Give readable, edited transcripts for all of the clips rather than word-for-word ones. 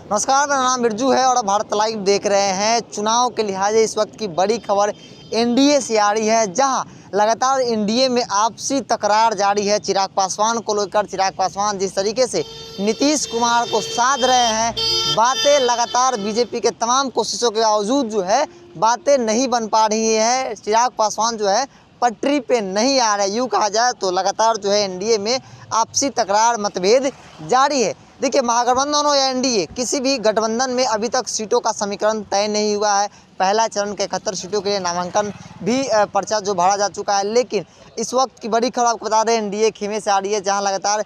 नमस्कार, मेरा नाम बिरजू है और आप भारत लाइव देख रहे हैं। चुनाव के लिहाजे इस वक्त की बड़ी खबर एनडीए से आ रही है, जहां लगातार एनडीए में आपसी तकरार जारी है। चिराग पासवान को लेकर चिराग पासवान जिस तरीके से नीतीश कुमार को साध रहे हैं, बातें लगातार बीजेपी के तमाम कोशिशों के बावजूद जो है बातें नहीं बन पा रही है। चिराग पासवान जो है पटरी पे नहीं आ रहे, यूँ कहा जाए तो लगातार जो है एनडीए में आपसी तकरार मतभेद जारी है। देखिए, महागठबंधन हो या एनडीए, किसी भी गठबंधन में अभी तक सीटों का समीकरण तय नहीं हुआ है। पहला चरण के 71 सीटों के लिए नामांकन भी पर्चा जो भरा जा चुका है, लेकिन इस वक्त की बड़ी खबर आपको बता दें एनडीए खेमे से आ रही है, जहां लगातार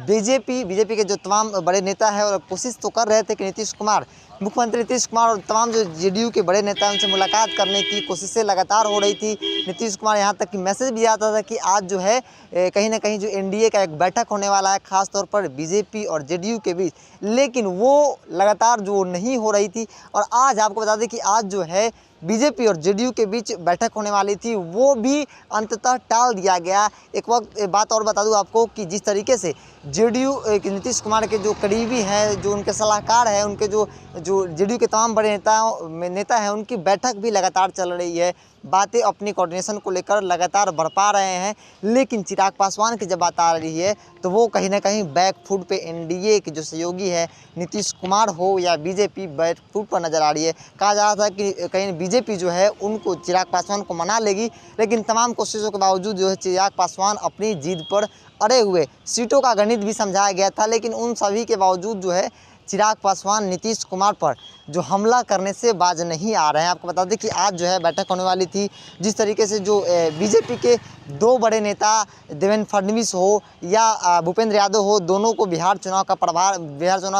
बीजेपी के जो तमाम बड़े नेता हैं और कोशिश तो कर रहे थे कि नीतीश कुमार, मुख्यमंत्री नीतीश कुमार और तमाम जो जेडीयू के बड़े नेता हैं उनसे मुलाकात करने की कोशिशें लगातार हो रही थी। नीतीश कुमार यहाँ तक कि मैसेज भी आता था कि आज जो है कहीं ना कहीं जो एनडीए का एक बैठक होने वाला है, खासतौर पर बीजेपी और जेडीयू के बीच, लेकिन वो लगातार जो नहीं हो रही थी। और आज आपको बता दें कि आज जो है बीजेपी और जेडीयू के बीच बैठक होने वाली थी, वो भी अंततः टाल दिया गया। एक वक्त बात और बता दूं आपको कि जिस तरीके से जेडीयू नीतीश कुमार के जो करीबी हैं, जो उनके सलाहकार हैं, उनके जो जेडीयू के तमाम बड़े नेता हैं, उनकी बैठक भी लगातार चल रही है। बातें अपनी कोऑर्डिनेशन को लेकर लगातार बढ़ पा रहे हैं, लेकिन चिराग पासवान की जब बात आ रही है तो वो कहीं ना कहीं बैक फुट पे एनडीए के जो सहयोगी है, नीतीश कुमार हो या बीजेपी, बैक फुट पर नजर आ रही है। कहा जा रहा था कि कहीं बीजेपी जो है उनको चिराग पासवान को मना लेगी, लेकिन तमाम कोशिशों के बावजूद जो है चिराग पासवान अपनी जिद पर अड़े हुए। सीटों का गणित भी समझाया गया था, लेकिन उन सभी के बावजूद जो है चिराग पासवान नीतीश कुमार पर जो हमला करने से बाज नहीं आ रहे हैं। आपको बता दें कि आज जो है बैठक होने वाली थी। जिस तरीके से जो बीजेपी के दो बड़े नेता देवेंद्र फडणवीस हो या भूपेंद्र यादव हो, दोनों को बिहार चुनाव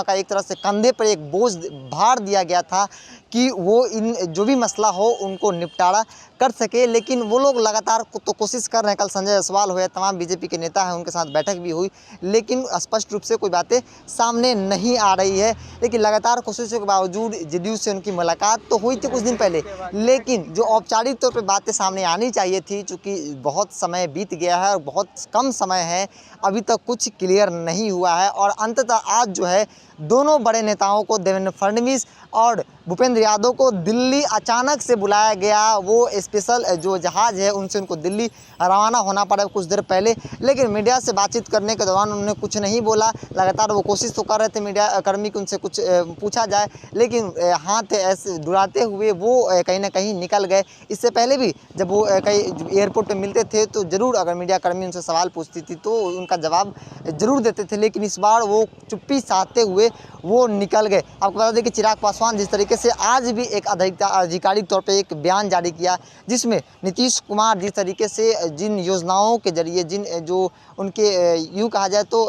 का एक तरह से कंधे पर एक बोझ भार दिया गया था कि वो इन जो भी मसला हो उनको निपटारा कर सके, लेकिन वो लोग लगातार तो कोशिश कर रहे हैं। कल संजय जायसवाल हो या तमाम बीजेपी के नेता हैं, उनके साथ बैठक भी हुई, लेकिन स्पष्ट रूप से कोई बातें सामने नहीं आ रही है। लेकिन लगातार कोशिशों के बावजूद जेडीयू से उनकी मुलाकात तो हुई थी कुछ दिन पहले, लेकिन जो औपचारिक तौर पर बातें सामने आनी चाहिए थी, चूँकि बहुत समय बीत गया है और बहुत कम समय है, अभी तक कुछ क्लियर नहीं हुआ है। और अंततः आज जो है दोनों बड़े नेताओं को, देवेंद्र फडणवीस और भूपेंद्र यादव को दिल्ली अचानक से बुलाया गया। वो स्पेशल जो जहाज़ है उनसे उनको दिल्ली रवाना होना पड़ा कुछ देर पहले, लेकिन मीडिया से बातचीत करने के दौरान उन्होंने कुछ नहीं बोला। लगातार वो कोशिश तो कर रहे थे मीडिया कर्मी कि उनसे कुछ पूछा जाए, लेकिन हाथ ऐसे दुराते हुए वो कहीं ना कहीं निकल गए। इससे पहले भी जब वो कहीं एयरपोर्ट पर मिलते थे तो ज़रूर अगर मीडिया कर्मी उनसे सवाल पूछती थी तो उनका जवाब ज़रूर देते थे, लेकिन इस बार वो चुप्पी साधते हुए वो निकल गए। आपको बता दें कि चिराग पासवान जिस तरीके से आज भी एक आधिकारिक तौर पे एक बयान जारी किया, जिसमें नीतीश कुमार जिस तरीके से जिन योजनाओं के जरिए, जिन जो उनके यूँ कहा जाए तो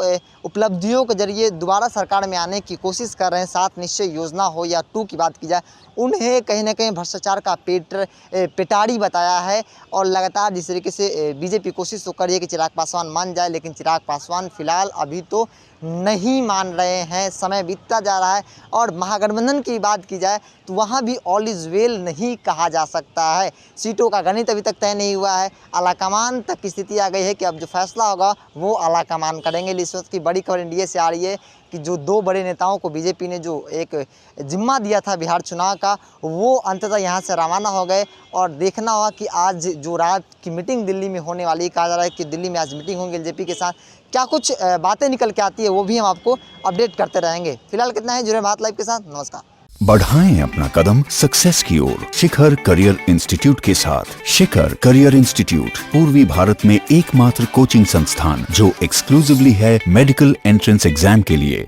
उपलब्धियों के जरिए दोबारा सरकार में आने की कोशिश कर रहे हैं, 7 निश्चय योजना हो या 2 की बात की जाए, उन्हें कहीं ना कहीं भ्रष्टाचार का पेटारी बताया है। और लगातार जिस तरीके से बीजेपी कोशिश तो कर रही है कि चिराग पासवान मान जाए, लेकिन चिराग पासवान फिलहाल अभी तो नहीं मान रहे हैं। समय बीतता जा रहा है और महागठबंधन की बात की जाए तो वहाँ भी ऑल इज़ वेल नहीं कहा जा सकता है। सीटों का गणित अभी तक तय नहीं हुआ है। आलाकमान तक की स्थिति आ गई है कि अब जो फैसला होगा वो आलाकमान करेंगे। इस वक्त की बड़ी खबर एनडीए से आ रही है कि जो 2 बड़े नेताओं को बीजेपी ने जो एक जिम्मा दिया था बिहार चुनाव का, वो अंततः यहाँ से रवाना हो गए। और देखना होगा कि आज जो रात की मीटिंग दिल्ली में होने वाली, कहा जा रहा है कि दिल्ली में आज मीटिंग होंगी एलजेपी के साथ, क्या कुछ बातें निकल के आती है वो भी हम आपको अपडेट करते रहेंगे। फिलहाल कितना है, जुड़े भारत लाइव के साथ। नमस्कार। बढ़ाएं अपना कदम सक्सेस की ओर शिखर करियर इंस्टीट्यूट के साथ। शिखर करियर इंस्टीट्यूट पूर्वी भारत में एकमात्र कोचिंग संस्थान जो एक्सक्लूसिवली है मेडिकल एंट्रेंस एग्जाम के लिए।